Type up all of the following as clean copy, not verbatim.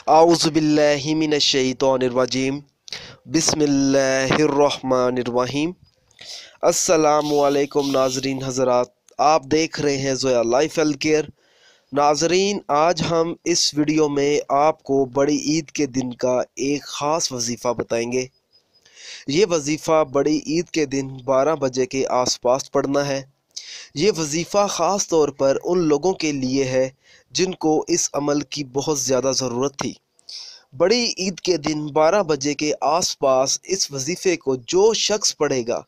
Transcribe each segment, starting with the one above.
आऊज़ुबिल्लाहि मिनश्शैतानिर्रजीम बिस्मिल्लाहिर्रहमानिर्रहीम। अस्सलामुअलैकुम नाजरीन हज़रात, आप देख रहे हैं ज़ोया लाइफ हेल्थ केयर। नाजरीन, आज हम इस वीडियो में आपको बड़ी ईद के दिन का एक ख़ास वजीफ़ा बताएंगे। ये वजीफ़ा बड़ी ईद के दिन 12 बजे के आसपास पढ़ना है। ये वजीफ़ा ख़ास तौर पर उन लोगों के लिए है जिनको इस अमल की बहुत ज़्यादा ज़रूरत थी। बड़ी ईद के दिन 12 बजे के आसपास इस वजीफ़े को जो शख्स पढ़ेगा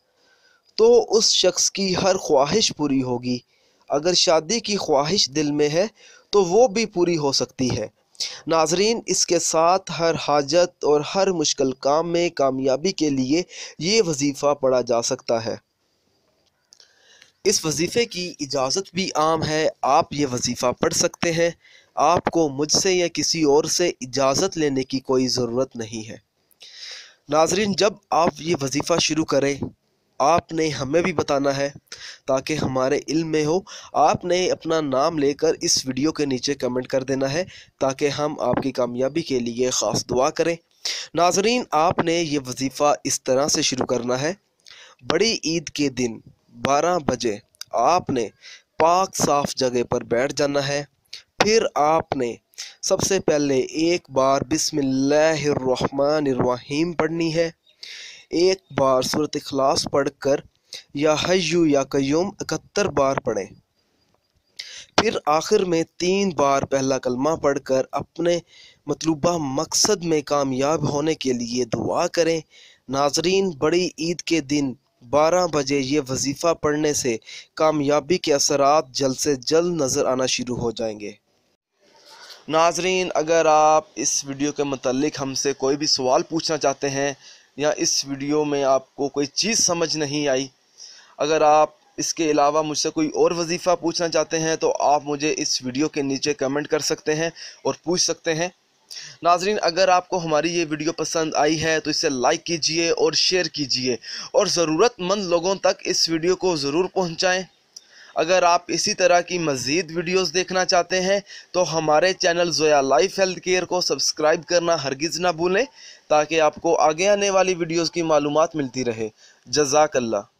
तो उस शख्स की हर ख्वाहिश पूरी होगी। अगर शादी की ख्वाहिश दिल में है तो वो भी पूरी हो सकती है। नाजरीन, इसके साथ हर हाजत और हर मुश्किल काम में कामयाबी के लिए ये वजीफ़ा पढ़ा जा सकता है। इस वजीफ़े की इजाज़त भी आम है, आप ये वजीफ़ा पढ़ सकते हैं। आपको मुझसे या किसी और से इजाज़त लेने की कोई ज़रूरत नहीं है। नाजरीन, जब आप ये वजीफ़ा शुरू करें आपने हमें भी बताना है ताकि हमारे इल्म में हो। आपने अपना नाम लेकर इस वीडियो के नीचे कमेंट कर देना है ताकि हम आपकी कामयाबी के लिए ख़ास दुआ करें। नाजरीन, आपने ये वजीफ़ा इस तरह से शुरू करना है। बड़ी ईद के दिन 12 बजे आपने पाक साफ जगह पर बैठ जाना है। फिर आपने सबसे पहले एक बार बिस्मिल्लाहिर्रहमानिर्रहीम पढ़नी है। एक बार सूरत इखलास पढ़कर या हय्यु या कय्यूम 71 बार पढ़ें। फिर आखिर में 3 बार पहला कलमा पढ़कर अपने मतलूबा मकसद में कामयाब होने के लिए दुआ करें। नाजरीन, बड़ी ईद के दिन 12 बजे ये वजीफ़ा पढ़ने से कामयाबी के असरात जल्द से जल्द नज़र आना शुरू हो जाएंगे। नाजरीन, अगर आप इस वीडियो के मुतालिक हमसे कोई भी सवाल पूछना चाहते हैं या इस वीडियो में आपको कोई चीज़ समझ नहीं आई, अगर आप इसके अलावा मुझसे कोई और वजीफ़ा पूछना चाहते हैं तो आप मुझे इस वीडियो के नीचे कमेंट कर सकते हैं और पूछ सकते हैं। नाजरीन, अगर आपको हमारी ये वीडियो पसंद आई है तो इसे लाइक कीजिए और शेयर कीजिए और ज़रूरतमंद लोगों तक इस वीडियो को ज़रूर पहुँचाएँ। अगर आप इसी तरह की मज़ीद वीडियोस देखना चाहते हैं तो हमारे channel Zoya life health care को सब्सक्राइब करना हरगिज़ ना भूलें ताकि आपको आगे आने वाली वीडियोस की मालूमात मिलती रहे। जज़ाकल्लाह।